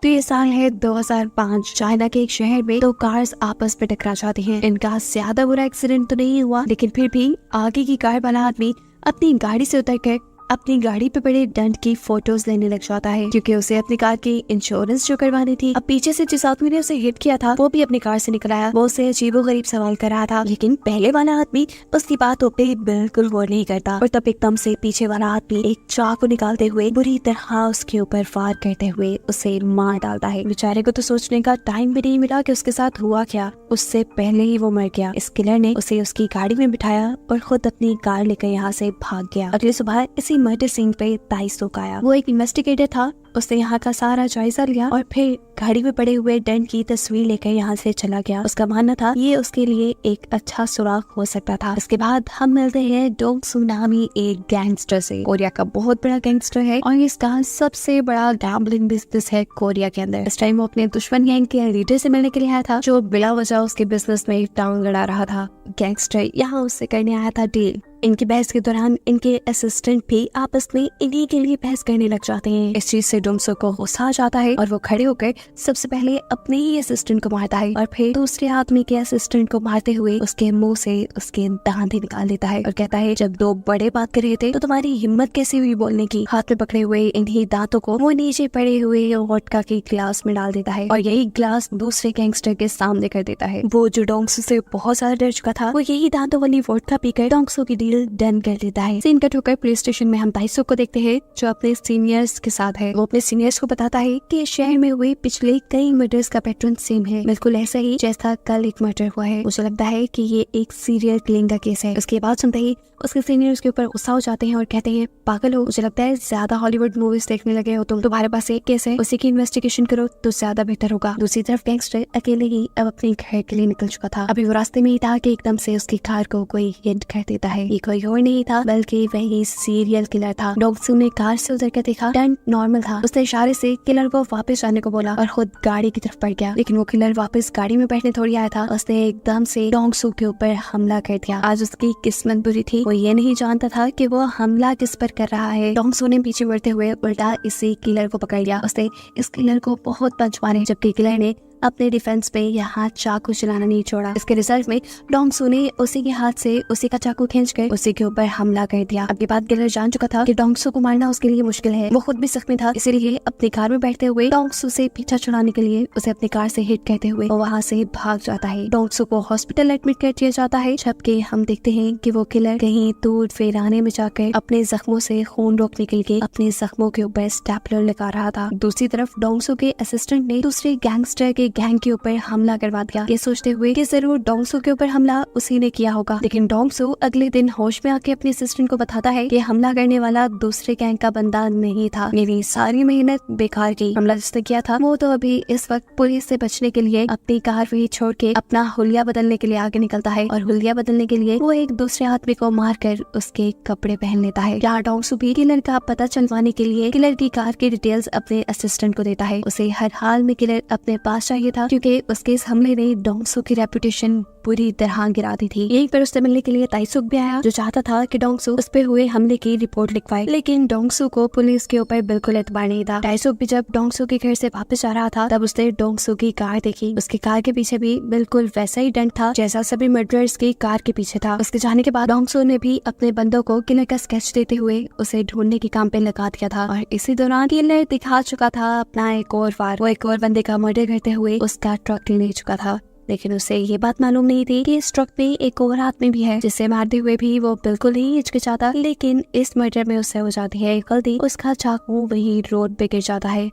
तो ये साल है 2005। चाइना के एक शहर में दो कार्स आपस में टकरा जाती हैं। इनका ज्यादा बुरा एक्सीडेंट तो नहीं हुआ, लेकिन फिर भी आगे की कार वाला आदमी अपनी गाड़ी से उतरकर अपनी गाड़ी पे पड़े दंड की फोटोज लेने लग जाता है, क्योंकि उसे अपनी कार की इंश्योरेंस जो करवानी थी। अब पीछे से जिस आदमी ने उसे हिट किया था वो भी अपनी कार से निकल आया। वो उसे अजीबोगरीब सवाल कर रहा था, लेकिन पहले वाला आदमी उसकी बातों पे बिल्कुल गौर नहीं करता। और तब एकदम से पीछे वाला आदमी एक चाकू निकालते हुए बुरी तरह उसके ऊपर फायर करते हुए उसे मार डालता है। बेचारे को तो सोचने का टाइम भी नहीं मिला कि उसके साथ हुआ क्या। उससे पहले ही वो मर गया। इस किलर ने उसे उसकी गाड़ी में बिठाया और खुद अपनी कार लेकर यहाँ से भाग गया। अगली सुबह इसी मर्डर सीन पे ताइसुक आया। वो एक इन्वेस्टिगेटर था। उसने यहाँ का सारा जायजा लिया और फिर गाड़ी में पड़े हुए दंड की तस्वीर लेकर यहाँ से चला गया। उसका मानना था ये उसके लिए एक अच्छा सुराग हो सकता था। इसके बाद हम मिलते हैं डोंग सू नामी एक गैंगस्टर से। कोरिया का बहुत बड़ा गैंगस्टर है और इसका सबसे बड़ा गैम्बलिंग बिजनेस है कोरिया के अंदर। इस टाइम वो अपने दुश्मन गैंग के लीडर से मिलने के लिए आया था, जो बिला वजह उसके बिजनेस में टांग लड़ा रहा था। गैंगस्टर यहाँ उससे करने आया था डील। इनकी बहस के दौरान इनके असिस्टेंट भी आपस में इन्हीं के लिए बहस करने लग जाते हैं। इस चीज से डोंगसो को गुस्सा आ जाता है और वो खड़े होकर सबसे पहले अपने ही असिस्टेंट को मारता है और फिर दूसरे आदमी के असिस्टेंट को मारते हुए उसके मुंह से उसके दांत ही निकाल देता है और कहता है, जब दो बड़े बात कर रहे थे तो तुम्हारी हिम्मत कैसे हुई बोलने की। हाथ में पकड़े हुए इन्हीं दांतों को वो नीचे पड़े हुए वोडका के ग्लास में डाल देता है और यही ग्लास दूसरे गैंगस्टर के सामने कर देता है। वो जो डोंगसो से बहुत ज्यादा डर चुका था, वो यही दांतों वाली वोडका पीकर डोंगसो की डन कर देता है। सीन कट होकर पुलिस स्टेशन में हम ताइसुक को देखते हैं, जो अपने सीनियर्स के साथ है। वो अपने सीनियर्स को बताता है कि शहर में हुए पिछले कई मर्डर्स का पैटर्न सेम है, बिल्कुल ऐसा ही जैसा कल एक मर्डर हुआ है। मुझे लगता है कि ये एक सीरियल किलिंग का केस है। उसके बाद सुनते ही उसके सीनियर उसके ऊपर गुस्सा हो जाते हैं और कहते हैं, पागल हो, मुझे लगता है ज्यादा हॉलीवुड मूवीज देखने लगे हो तुम। तुम्हारे पास एक केस है, उसी की इन्वेस्टिगेशन करो तो ज्यादा बेहतर होगा। दूसरी तरफ गैंगस्टर अकेले ही अब अपने घर के लिए निकल चुका था। अभी वो रास्ते में ही था कि एकदम से उसकी कार को कोई हिट कर देता है। ये कोई और नहीं था बल्कि वही सीरियल किलर था। डोंगसू ने कार से उतर कर देखा, टर्न नॉर्मल था। उसने इशारे से किलर को वापस आने को बोला और खुद गाड़ी की तरफ बढ़ गया, लेकिन वो किलर वापस गाड़ी में बैठने थोड़ी आया था। उसने एकदम से डोंगसू के ऊपर हमला कर दिया। आज उसकी किस्मत बुरी थी, वो ये नहीं जानता था कि वो हमला किस पर कर रहा है। डोंगसू ने पीछे बढ़ते हुए उल्टा इसी किलर को पकड़ लिया। उसने इस किलर को बहुत पंच मारे, जबकि किलर ने अपने डिफेंस में यहाँ चाकू चलाना नहीं छोड़ा। इसके रिजल्ट में डोंगसू ने उसी के हाथ से उसी का चाकू खींचकर उसी के ऊपर हमला कर दिया। अब ये बात किलर जान चुका था कि डोंगसू को मारना उसके लिए मुश्किल है। वो खुद भी जख्मी था, इसीलिए अपनी कार में बैठते हुए डोंगसू से पीछा छुड़ाने के लिए उसे अपनी कार से हिट करते हुए वो वहाँ से भाग जाता है। डोंगसू को हॉस्पिटल एडमिट कर दिया जाता है, जबकि हम देखते हैं कि वो किलर कहीं दूर फेराने में जाकर अपने जख्मों से खून रोकने के लिए अपने जख्मों के ऊपर स्टेपलर लगा रहा था। दूसरी तरफ डोंगसू के असिस्टेंट ने दूसरे गैंगस्टर के गैंग के ऊपर हमला करवा दिया, ये सोचते हुए कि जरूर डोंगसू के ऊपर हमला उसी ने किया होगा। लेकिन डोंगसू अगले दिन होश में आके अपने असिस्टेंट को बताता है कि हमला करने वाला दूसरे गैंग का बंदा नहीं था, मेरी सारी मेहनत बेकार की। हमला जिसने किया था वो तो अभी इस वक्त पुलिस से बचने के लिए अपनी कार वही छोड़ के अपना हुलिया बदलने के लिए आगे निकलता है और हुलिया बदलने के लिए वो एक दूसरे आदमी को मार कर उसके कपड़े पहन लेता है। यहाँ डोंगसू भी किलर का पता चलवाने के लिए किलर की कार की डिटेल्स अपने असिस्टेंट को देता है। उसे हर हाल में किलर अपने पास चाहिए था, क्योंकि उसके इस हमले ने डोंगसू की रेपुटेशन पूरी तरह गिरा दी थी। यहीं पर उससे मिलने के लिए ताइसुक भी आया, जो चाहता था कि डोंगसू उस पे हुए हमले की रिपोर्ट लिखवाए, लेकिन डोंगसू को पुलिस के ऊपर बिल्कुल एतबार नहीं था। ताइसुक भी जब डोंगसू के घर से वापस आ रहा था तब उसने डोंगसू की कार देखी। उसकी कार के पीछे भी बिल्कुल वैसा ही डंड था जैसा सभी मर्डरर्स की कार के पीछे था। उसके जाने के बाद डोंगसू ने भी अपने बंदों को किलर का स्केच देते हुए उसे ढूंढने के काम पे लगा दिया था और इसी दौरान किलर दिखा चुका था अपना एक और वार। वो एक और बंदे का मर्डर करते हुए उसका ट्रक ले चुका था, लेकिन उसे ये बात मालूम नहीं थी कि इस ट्रक में एक और आदमी भी है, जिसे मारते हुए भी वो बिल्कुल ही हिचकिचाता। लेकिन इस मर्डर में उससे हो जाती है गलती, उसका चाकू वही रोड पे गिर जाता है।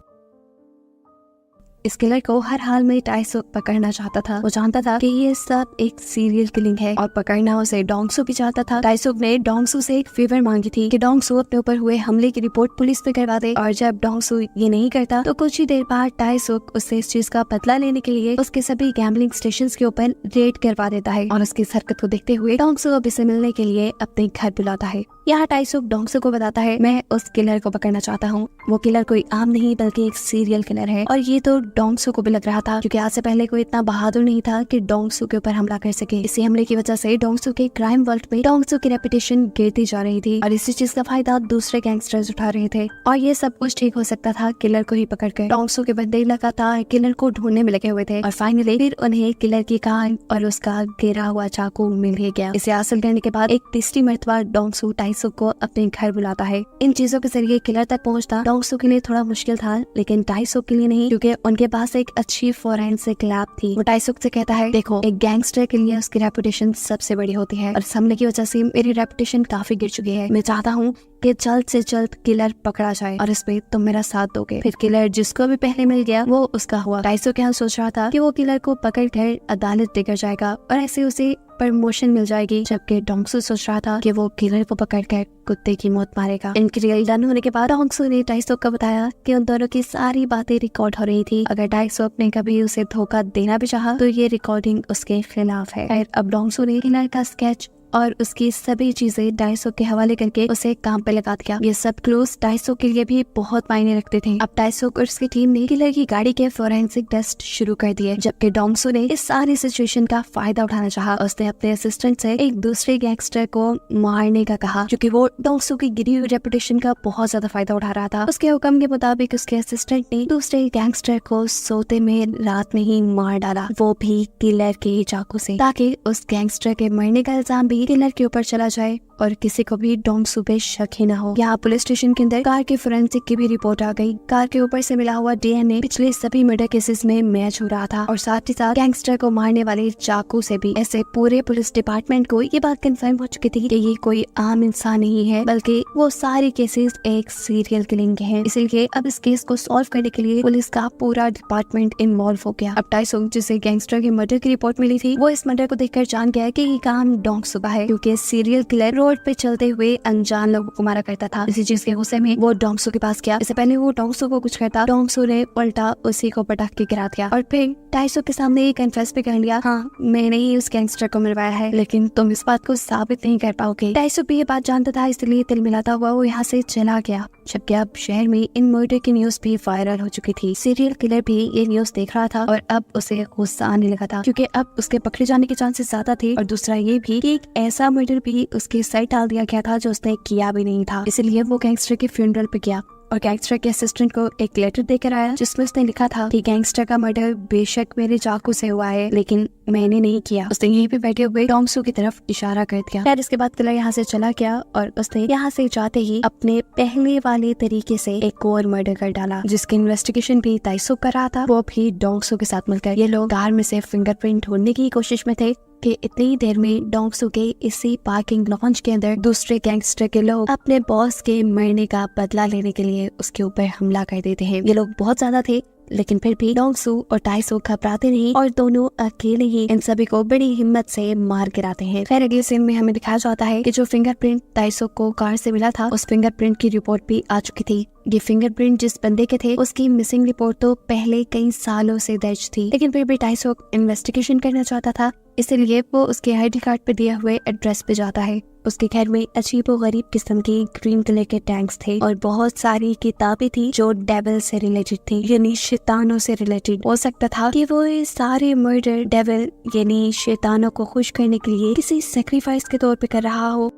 इस किलर को हर हाल में ताइसुक पकड़ना चाहता था। वो जानता था कि ये सब एक सीरियल किलिंग है और पकड़ना उसे डोंगसू भी चाहता था। ताइसुक ने डोंगसू से एक फेवर मांगी थी कि डोंगसू अपने ऊपर हुए हमले की रिपोर्ट पुलिस में करवा दे, और जब डोंगसू ये नहीं करता तो कुछ ही देर बाद ताइसुक उससे इस चीज का बदला लेने के लिए उसके सभी गैम्बलिंग स्टेशंस के ऊपर रेड करवा देता है और उसकी हरकत को देखते हुए डोंगसू अब इसे मिलने के लिए अपने घर बुलाता है। यहाँ टाइसुक डोंगसू को बताता है, मैं उस किलर को पकड़ना चाहता हूँ। वो किलर कोई आम नहीं बल्कि एक सीरियल किलर है। और ये तो डोंगसू को भी लग रहा था, क्योंकि आज से पहले कोई इतना बहादुर नहीं था कि डोंगसू के ऊपर हमला कर सके। इसी हमले की वजह से डोंगसू के क्राइम वर्ल्ड में डोंगसू की रेपुटेशन गिरती जा रही थी और इसी चीज का फायदा दूसरे गैंगस्टर्स उठा रहे थे। और ये सब कुछ ठीक हो सकता था किलर को ही पकड़कर। डोंगसू के बंदे लगातार किलर को ढूंढने में लगे हुए थे और फाइनली फिर उन्हें किलर की कान और उसका गिरा हुआ चाकू मिल ही गया। इसे हासिल करने के बाद एक तीसरी मर्तबा डोंगसू टाइसुक को अपने घर बुलाता है। इन चीजों के जरिए किलर तक पहुंचना डोंगसू के लिए थोड़ा मुश्किल था, लेकिन टाइसुक के लिए नहीं, क्योंकि उनके पास एक अच्छी फोरेंसिक लैब थी। वो टाइसुक से कहता है, देखो एक गैंगस्टर के लिए उसकी रेपुटेशन सबसे बड़ी होती है और इस हमले की वजह से मेरी रेपुटेशन काफी गिर चुकी है। मैं चाहता हूँ कि जल्द से जल्द किलर पकड़ा जाए और इस पे तुम मेरा साथ दोगे। फिर किलर जिसको भी पहले मिल गया वो उसका हुआ। टाइसुक यहाँ सोच रहा था कि वो किलर को पकड़ कर अदालत लेकर जाएगा और ऐसे उसे प्रमोशन मिल जाएगी, जबकि डोंगसू सोच रहा था कि वो किलर को पकड़कर कुत्ते की मौत मारेगा। इंक्रियल डन होने के बाद डोंगसू ने टाइसुक को बताया कि उन दोनों की सारी बातें रिकॉर्ड हो रही थी। अगर टाइसुक ने कभी उसे धोखा देना भी चाहा तो ये रिकॉर्डिंग उसके खिलाफ है। अब डोंगसू ने किलर का स्केच और उसकी सभी चीजें टाइसुक के हवाले करके उसे काम पे लगा दिया। ये सब क्लूज टाइसुक के लिए भी बहुत मायने रखते थे। अब टाइसुक और उसकी टीम ने किलर की गाड़ी के फोरेंसिक टेस्ट शुरू कर दिए, जबकि डोंगसू ने इस सारी सिचुएशन का फायदा उठाना चाहा। उसने अपने असिस्टेंट से एक दूसरे गैंगस्टर को मारने का कहा, क्योंकि वो डोंगसू की गिरी हुई रेपुटेशन का बहुत ज्यादा फायदा उठा रहा था। उसके हुक्म के मुताबिक उसके असिस्टेंट ने दूसरे गैंगस्टर को सोते में रात में ही मार डाला, वो भी किलर के चाकू से, ताकि उस गैंगस्टर के मरने का इल्जाम भी किलर के ऊपर चला जाए और किसी को भी डोंगसू पे शक ही न हो। यहाँ पुलिस स्टेशन के अंदर कार के फोरेंसिक की भी रिपोर्ट आ गई। कार के ऊपर से मिला हुआ डीएनए पिछले सभी मर्डर केसेस में मैच हो रहा था और साथ ही साथ गैंगस्टर को मारने वाले चाकू से भी। ऐसे पूरे पुलिस डिपार्टमेंट को ये बात कंफर्म हो चुकी थी कि ये कोई आम इंसान नहीं है, बल्कि वो सारे केसेस एक सीरियल किलिंग के हैं। इसीलिए अब इस केस को सॉल्व करने के लिए पुलिस का पूरा डिपार्टमेंट इन्वॉल्व हो गया। अब टाइसुक, जिसे गैंगस्टर की मर्डर की रिपोर्ट मिली थी, वो इस मर्डर को देखकर जान गया कि ये काम डोंगसू का है, क्योंकि सीरियल किलर रोड पे चलते हुए अनजान लोगों को मारा करता था। इसी चीज के गुस्से में वो डोंगसू के पास गया। इससे पहले वो डोंगसू को कुछ कहता, डोंगसू ने उल्टा उसी को पटक के गिरा दिया और फिर टाइसुक के सामने ये कन्फेस भी कर लिया, हाँ मैंने ही उस गैंगस्टर को मरवाया है, लेकिन तुम इस बात को साबित नहीं कर पाओगे। टाइसुक भी ये बात जानता था, इसलिए तिल मिलाता हुआ वो यहाँ से चला गया। जबकि अब शहर में इन मर्डर की न्यूज भी वायरल हो चुकी थी। सीरियल किलर भी ये न्यूज देख रहा था और अब उसे गुस्सा आने लगा था, क्योंकि अब उसके पकड़े जाने के चांसेस ज्यादा थे और दूसरा ये भी कि एक ऐसा मर्डर भी उसके सर टाल दिया गया था जो उसने किया भी नहीं था। इसलिए वो गैंगस्टर के फ्यूनरल पे गया और गैंगस्टर के असिस्टेंट को एक लेटर देकर आया, जिसमें उसने लिखा था कि गैंगस्टर का मर्डर बेशक मेरे चाकू से हुआ है, लेकिन मैंने नहीं किया। उसने यहीं पे बैठे हुए डोंगसू की तरफ इशारा कर दिया। फिर इसके बाद किलर यहाँ से चला गया और उसने यहाँ से जाते ही अपने पहले वाले तरीके से एक और मर्डर कर डाला, जिसकी इन्वेस्टिगेशन भी टाइसुक कर रहा था, वो भी डोंगसू के साथ मिलकर। ये लोग कार में से फिंगरप्रिंट ढूंढने की कोशिश में थे कि इतनी देर में डोंगसू के इसी पार्किंग लॉन्च के अंदर दूसरे गैंगस्टर के लोग अपने बॉस के मरने का बदला लेने के लिए उसके ऊपर हमला कर देते हैं। ये लोग बहुत ज्यादा थे, लेकिन फिर भी डोंगसू और टाइसुक घबराते नहीं और दोनों अकेले ही इन सभी को बड़ी हिम्मत से मार गिराते हैं। फिर अगले सीन में हमें दिखाया जाता है कि जो फिंगरप्रिंट टाइसुक को कार से मिला था, उस फिंगरप्रिंट की रिपोर्ट भी आ चुकी थी। ये फिंगरप्रिंट जिस बंदे के थे, उसकी मिसिंग रिपोर्ट तो पहले कई सालों से दर्ज थी, लेकिन फिर भी टाइसुक इन्वेस्टिगेशन करना चाहता था, इसलिए वो उसके आईडी कार्ड पे दिए हुए एड्रेस पे जाता है। उसके घर में अजीबो गरीब किस्म की ग्रीन कलर के टैंक्स थे और बहुत सारी किताबें थी जो डेविल से रिलेटेड थी, यानी शैतानों से रिलेटेड। हो सकता था कि वो ये सारे मर्डर डेविल यानी शैतानों को खुश करने के लिए किसी सेक्रीफाइस के तौर पे कर रहा हो।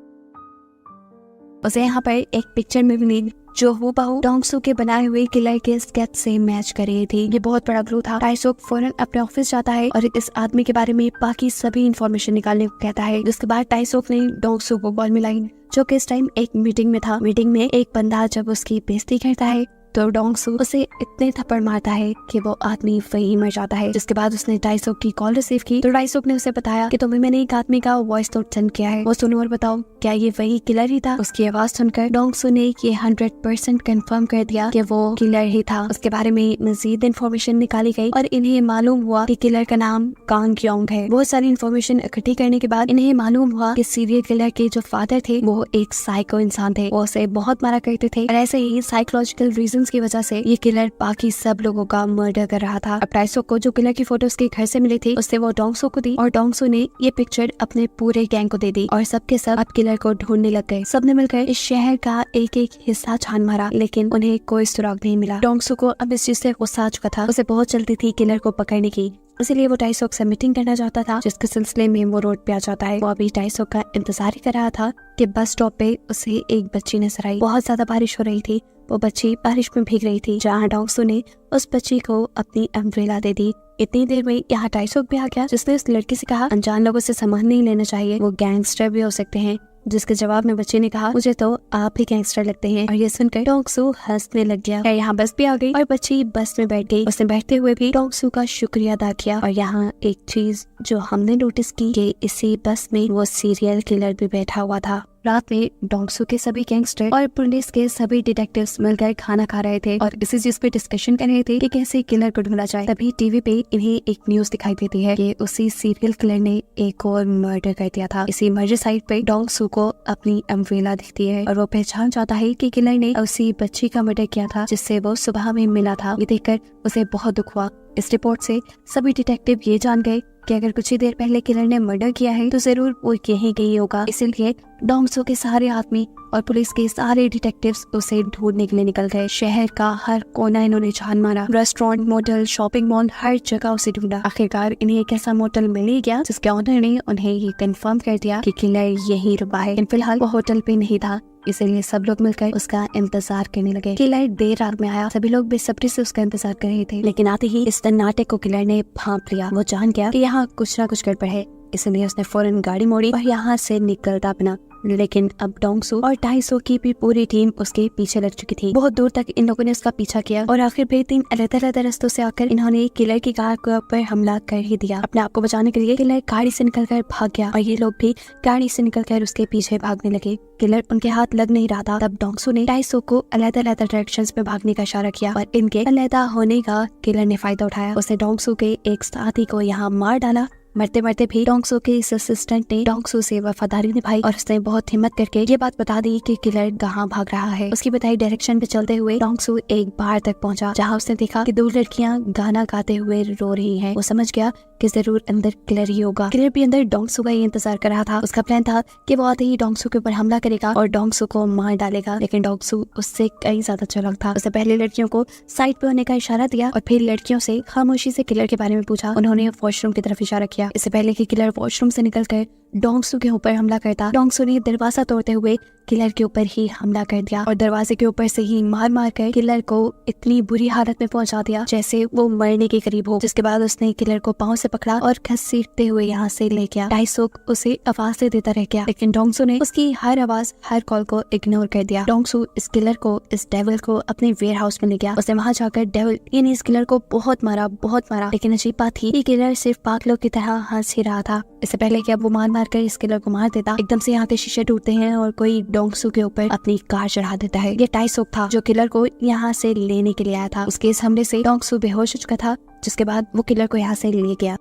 उसे यहाँ पर एक पिक्चर में मिली जो हूबहू डोंगसू के बनाए हुए किलर के स्केच से मैच कर रही थी। ये बहुत बड़ा क्लू था। टाइसुक फौरन अपने ऑफिस जाता है और इस आदमी के बारे में बाकी सभी इंफॉर्मेशन निकालने को कहता है। जिसके बाद टाइसुक ने डोंगसू को कॉल मिलाई, जो कि इस टाइम एक मीटिंग में था। मीटिंग में एक बंदा जब उसकी बेइज्जती करता है तो डोंगसू उसे इतने थप्पड़ मारता है कि वो आदमी वहीं मर जाता है। जिसके बाद उसने टाइसुक की कॉल रिसीव की तो टाइसुक ने उसे बताया कि तुम्हें मैंने एक आदमी का वॉइस नोट सेंड किया है, वो सुनो और बताओ क्या ये वही किलर ही था। उसकी आवाज सुनकर डोंगसू ने ये 100% कंफर्म कर दिया कि वो किलर ही था। उसके बारे में मजीद इन्फॉर्मेशन निकाली गई और इन्हें मालूम हुआ कि किलर का नाम कांग योंग है। बहुत सारी इन्फॉर्मेशन इकट्ठी करने के बाद इन्हें मालूम हुआ कि सीरियल किलर के जो फादर थे वो एक साइको इंसान थे, वो उसे बहुत मारा करते थे और ऐसे ही साइकोलॉजिकल रीजन रीजंस की वजह से ये किलर बाकी सब लोगों का मर्डर कर रहा था। अब टाइसोक को जो किलर की फोटो उसके घर से मिली थी उससे वो डोंगसो को दी और डोंगसो ने ये पिक्चर अपने पूरे गैंग को दे दी और सबके सब अब किलर को ढूंढने लग गए। सबने मिलकर इस शहर का एक एक हिस्सा छान मारा लेकिन उन्हें कोई सुराग नहीं मिला। डोंगसो को अब इस चीज से गुस्सा आ चुका था, उसे बहुत जल्दी थी किलर को पकड़ने की, इसलिए वो टाइसोक से मीटिंग करना चाहता था, जिसके सिलसिले में वो रोड पे आ जाता है। वो अभी टाइसोक का इंतजार ही कर रहा था कि बस स्टॉप पे उसे एक बच्ची नजर आई। बहुत ज्यादा बारिश हो रही थी, वो बच्ची बारिश में भीग रही थी, जहाँ डोंगसो ने उस बच्ची को अपनी अम्ब्रेला दे दी। इतनी देर में यहाँ टाइसोक भी आ गया, जिसने उस लड़की से कहा अनजान लोगों से सामान नहीं लेना चाहिए, वो गैंगस्टर भी हो सकते हैं। जिसके जवाब में बच्चे ने कहा मुझे तो आप ही गैंगस्टर लगते हैं। और ये सुनकर डोंगसो हंसने लग गया। यहाँ बस भी आ गई और बच्ची बस में बैठ गई। उसने बैठते हुए भी डोंगसो का शुक्रिया अदा किया। और यहाँ एक चीज जो हमने नोटिस की कि इसी बस में वो सीरियल किलर भी बैठा हुआ था। रात में डोंगसो के सभी गैंगस्टर और पुलिस के सभी डिटेक्टिव्स मिलकर खाना खा रहे थे और इसी चीज पे डिस्कशन कर रहे थे कि कैसे किलर को ढूंढा जाए। तभी टीवी पे इन्हें एक न्यूज दिखाई देती है कि उसी सीरियल किलर ने एक और मर्डर कर दिया था। इसी मर्डर साइट पे डोंगसो को अपनी अम्ब्रेला दिखती है और वो पहचान जाता है कि किलर ने उसी बच्ची का मर्डर किया था जिससे वो सुबह में मिला था। ये देखकर उसे बहुत दुख हुआ। इस रिपोर्ट से सभी डिटेक्टिव ये जान गए कि अगर कुछ ही देर पहले किलर ने मर्डर किया है तो जरूर वो यहीं गई होगा। इसीलिए डोंगसो के सारे आदमी और पुलिस के सारे डिटेक्टिव्स उसे ढूंढने के लिए निकल गए। शहर का हर कोना इन्होंने छान मारा, रेस्टोरेंट, मोटल, शॉपिंग मॉल, हर जगह उसे ढूंढा। आखिरकार इन्हें एक ऐसा मोटल मिल ही गया जिसके ऑनर ने उन्हें ये कंफर्म कर दिया कि किलर यही रुका है। लेकिन फिलहाल वो होटल पे नहीं था, इसीलिए सब लोग मिलकर उसका इंतजार करने लगे। किलर देर रात में आया, सभी लोग बेसब्री से उसका इंतजार कर रहे थे, लेकिन आते ही इस नाटक को किलर ने भांप लिया। वो जान गया कि यहाँ कुछ ना कुछ गड़बड़ है, इसलिए उसने फौरन गाड़ी मोड़ी और यहाँ से निकलता बना। लेकिन अब डोंगसो और टाइसो की भी पूरी टीम उसके पीछे लग चुकी थी। बहुत दूर तक इन लोगों ने उसका पीछा किया और आखिर में 3 अलग-अलग रास्तों से आकर इन्होंने किलर की कार के ऊपर हमला कर ही दिया। अपने आप को बचाने के लिए किलर गाड़ी से निकलकर भाग गया और ये लोग भी गाड़ी से निकलकर उसके पीछे भागने लगे। किलर उनके हाथ लग नहीं रहा था। तब डोंगसो ने टाइसो को अलग-अलग डायरेक्शंस में भागने का इशारा किया और इनके अलग होने का किलर ने फायदा उठाया। उसने डोंगसो के एक साथी को यहाँ मार डाला। मरते मरते भी डोंगसो के इस असिस्टेंट ने डोंगसो से वफादारी निभाई और उसने बहुत हिम्मत करके ये बात बता दी कि किलर कहाँ भाग रहा है। उसकी बताई डायरेक्शन पे चलते हुए डोंगसो एक बार तक पहुंचा जहाँ उसने देखा कि 2 लड़कियां गाना गाते हुए रो रही हैं। वो समझ गया कि जरूर अंदर किलर ही होगा। किलर भी अंदर डोंगसो का ही इंतजार कर रहा था। उसका प्लान था कि वो आते ही डोंगसो के ऊपर हमला करेगा और डोंगसो को मार डालेगा, लेकिन डोंगसो उससे कई ज्यादा चालाक था। उसने पहले लड़कियों को साइड पे होने का इशारा दिया और फिर लड़कियों से खामोशी से किलर के बारे में पूछा। उन्होंने वॉशरूम की तरफ इशारा किया। इससे पहले कि किलर वॉशरूम से निकलकर डोंगसो के ऊपर हमला करता, डोंगसो ने दरवाजा तोड़ते हुए किलर के ऊपर ही हमला कर दिया और दरवाजे के ऊपर से ही मार मार कर किलर को इतनी बुरी हालत में पहुंचा दिया जैसे वो मरने के करीब हो। जिसके बाद उसने किलर को पांव से पकड़ा और घसीटते हुए यहाँ से ले गया। टाइसोक उसे आवाज़ें देता रह गया, लेकिन डोंगसो ने उसकी हर आवाज, हर कॉल को इग्नोर कर दिया। डोंगसो इस किलर को, इस डेविल को अपने वेयर हाउस में ले गया। उसने वहाँ जाकर डेविल यानी इस किलर को बहुत मारा। लेकिन अजीब बात थी कि किलर सिर्फ पागलों की तरह हंस ही रहा था। इससे पहले कि अब वो मार कर इस किलर को मार देता, एकदम से यहाँ के शीशे टूटते हैं और कोई डोंगसो के ऊपर अपनी कार चढ़ा देता है। ये टाइसोक था जो किलर को यहाँ से लेने के लिए आया था। उसके इस हमले से डोंगसो बेहोश हो चुका था, जिसके बाद वो किलर को यहाँ से ले गया।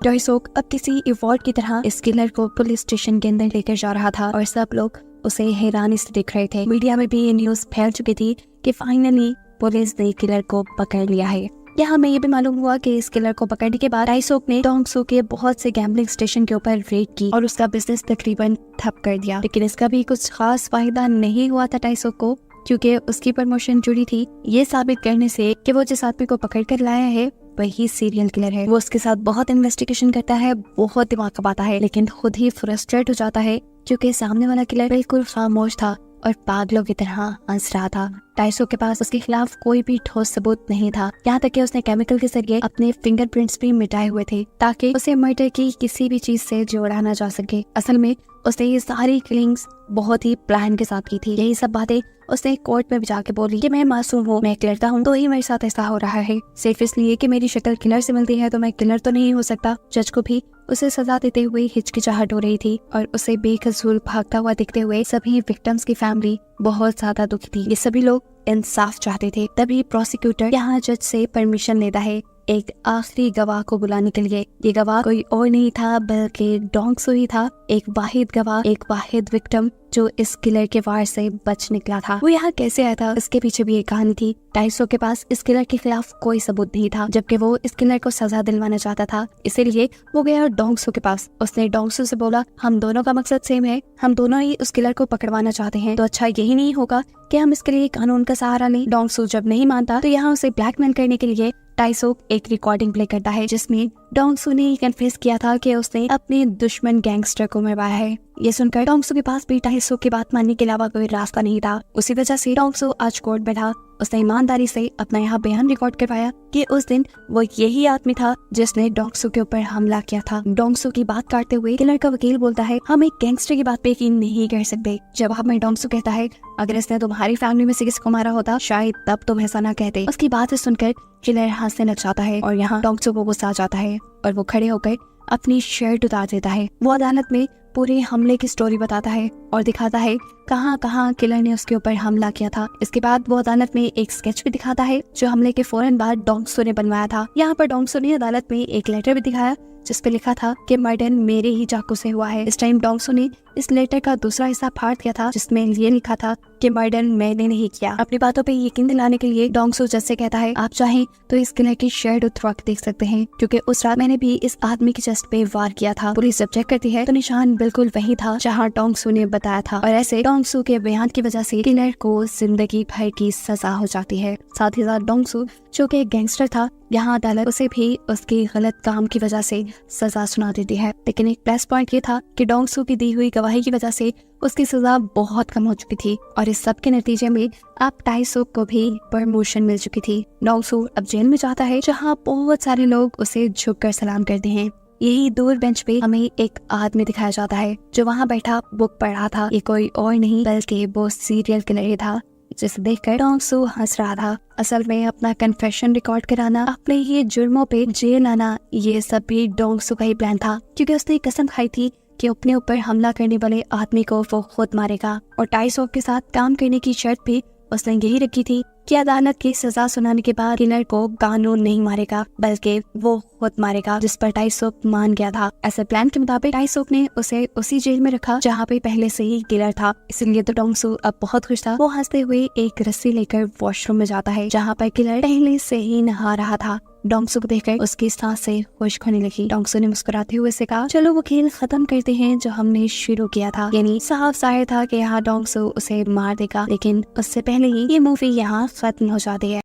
टाइसोक अब किसी इवॉल्ट की तरह इस किलर को पुलिस स्टेशन के अंदर लेकर जा रहा था और सब लोग उसे हैरानी से देख रहे थे। मीडिया में भी ये न्यूज फैल चुकी थी कि फाइनली पुलिस ने किलर को पकड़ लिया है। यहाँ में ये भी मालूम हुआ कि इस किलर को पकड़ने के बाद टाइसोक ने डोंगसो के बहुत से गैम्बलिंग स्टेशन के ऊपर रेड की और उसका बिजनेस तकरीबन ठप कर दिया। लेकिन इसका भी कुछ खास फायदा नहीं हुआ था टाइसोक को, क्योंकि उसकी प्रमोशन जुड़ी थी ये साबित करने से कि वो जिस आदमी को पकड़ कर लाया है वही सीरियल किलर है। वो उसके साथ बहुत इन्वेस्टिगेशन करता है, बहुत दिमाग खपाता है, लेकिन खुद ही फ्रस्ट्रेट हो जाता है क्योंकि सामने वाला किलर बिल्कुल खामोश था और पागलों की तरह हंस रहा था। टाइसोक के पास उसके खिलाफ कोई भी ठोस सबूत नहीं था, यहाँ तक कि उसने केमिकल के जरिए अपने फिंगरप्रिंट्स भी मिटाए हुए थे ताकि उसे मर्डर की किसी भी चीज से जोड़ा ना जा सके। असल में उसने ये सारी किलिंग्स बहुत ही प्लान के साथ की थी। यही सब बातें उसने कोर्ट में भी जाके बोली कि मैं मासूम हूँ, मैं एक लड़का हूँ, तो ही मेरे साथ ऐसा हो रहा है। सिर्फ इसलिए कि मेरी शक्ल किलर से मिलती है तो मैं किलर तो नहीं हो सकता। जज को भी उसे सजा देते हुए हिचकिचाहट हो रही थी और उसे बेकसूर भागता हुआ दिखते हुए सभी विक्टिम्स की फैमिली बहुत ज्यादा दुखी थी। ये सभी लोग इंसाफ चाहते थे। तभी प्रोसिक्यूटर यहाँ जज से परमिशन लेता है एक आखिरी गवाह को बुलाने के लिए। ये गवाह कोई और नहीं था बल्कि डोंग सू ही था, एक वाहिद गवाह, एक वाहिद विक्टिम जो इस किलर के वार से बच निकला था। वो यहाँ कैसे आया था, इसके पीछे भी एक कहानी थी। टाइसो के पास इस किलर के खिलाफ कोई सबूत नहीं था, जबकि वो इस किलर को सजा दिलवाना चाहता था। इसीलिए वो गया डोंग सू के पास। उसने डोंग सू से बोला, हम दोनों का मकसद सेम है, हम दोनों ही उस किलर को पकड़वाना चाहते हैं, तो अच्छा यही नहीं होगा कि हम इसके लिए कानून का सहारा लें। डोंग सू जब नहीं मानता तो यहाँ उसे ब्लैकमेल करने के लिए टाइसो एक रिकॉर्डिंग प्ले करता है, जिसमें डोंग सू ने कन्फेस किया था कि उसने अपने दुश्मन गैंगस्टर को मरवाया है। ये सुनकर डोंग सू के पास भी टाइसो की बात मानने के अलावा कोई रास्ता नहीं था। उसी वजह से डोंग सू आज कोर्ट बैठा। उसने ईमानदारी से अपना यहाँ बयान रिकॉर्ड करवाया कि उस दिन वो यही आदमी था जिसने डोंग सू के ऊपर हमला किया था। डोंग सू की बात काटते हुए किलर का वकील बोलता है, हम एक गैंगस्टर की बात पे यकीन नहीं कर सकते। जवाब में डोंग सू कहता है, अगर इसने तुम्हारी फैमिली में से किसी को मारा होता शायद तब तुम ऐसा ना कहते। उसकी बात सुनकर किलर हंसने लग जाता है और यहाँ डोंग सू को गुस्सा आ जाता है और वो खड़े होकर अपनी शर्ट उतार देता है। वो अदालत में पूरे हमले की स्टोरी बताता है और दिखाता है कहाँ कहाँ किलर ने उसके ऊपर हमला किया था। इसके बाद वो अदालत में एक स्केच भी दिखाता है जो हमले के फौरन बाद डोंग सू ने बनवाया था। यहाँ पर डोंग सू ने अदालत में एक लेटर भी दिखाया जिस पे लिखा था कि मर्डर मेरे ही चाकू से हुआ है। इस टाइम डोंग सू ने इस लेटर का दूसरा हिस्सा फाड़ दिया था जिसमें ये लिखा था कि मर्डर मैंने नहीं किया। अपनी बातों पे यकीन दिलाने के लिए डोंग सू जज से कहता है, आप चाहें तो इस किलर की शर्ट उतरवा के देख सकते हैं, क्योंकि उस रात मैंने भी इस आदमी की चेस्ट पे वार किया था। पुलिस जब चेक करती है तो निशान बिल्कुल वही था जहाँ डोंग सू ने बताया था और ऐसे डोंग सू के बयान की वजह से किलर को जिंदगी भर की सजा हो जाती है। साथ ही साथ डोंग सू जो कि एक गैंगस्टर था, यहाँ अदालत उसे भी उसके गलत काम की वजह से सजा सुना देती है। लेकिन एक प्लस पॉइंट ये था कि डोंग सू की दी हुई गवाही की वजह से उसकी सजा बहुत कम हो चुकी थी और इस सब के नतीजे में अब टाइसो को भी प्रमोशन मिल चुकी थी। डोंग सू अब जेल में जाता है जहाँ बहुत सारे लोग उसे झुककर सलाम करते हैं। यही दूर बेंच पे हमें एक आदमी दिखाया जाता है जो वहाँ बैठा बुक पढ़ रहा था। ये कोई और नहीं बल्कि वो सीरियल किलर ही था जिसे देखकर डोंग सू हंस रहा था। असल में अपना कन्फेशन रिकॉर्ड कराना, अपने ये जुर्मों पे जेल आना, ये सब भी डोंग सू का ही प्लान था, क्योंकि उसने कसम खाई थी कि अपने ऊपर हमला करने वाले आदमी को वो खुद मारेगा। और टाइसो के साथ काम करने की शर्त भी उसने यही रखी थी कि अदालत की सजा सुनाने के बाद किलर को कानून नहीं मारेगा बल्कि वो खुद मारेगा, जिस पर टाइसो मान गया था। ऐसे प्लान के मुताबिक टाइसो ने उसे उसी जेल में रखा जहाँ पे पहले से ही किलर था। इसलिए तो डोंग सू अब बहुत खुश था। वो हंसते हुए एक रस्सी लेकर वॉशरूम में जाता है जहाँ पर किलर पहले से ही नहा रहा था। डोंग सू को देखकर उसकी सांसें खुश्क होने लगी। डोंग सू ने मुस्कुराते हुए से कहा, चलो वो खेल खत्म करते हैं जो हमने शुरू किया था। यानी साफ जाहिर था कि यहाँ डोंग सू उसे मार देगा, लेकिन उससे पहले ही ये मूवी यहाँ खत्म हो जाती है।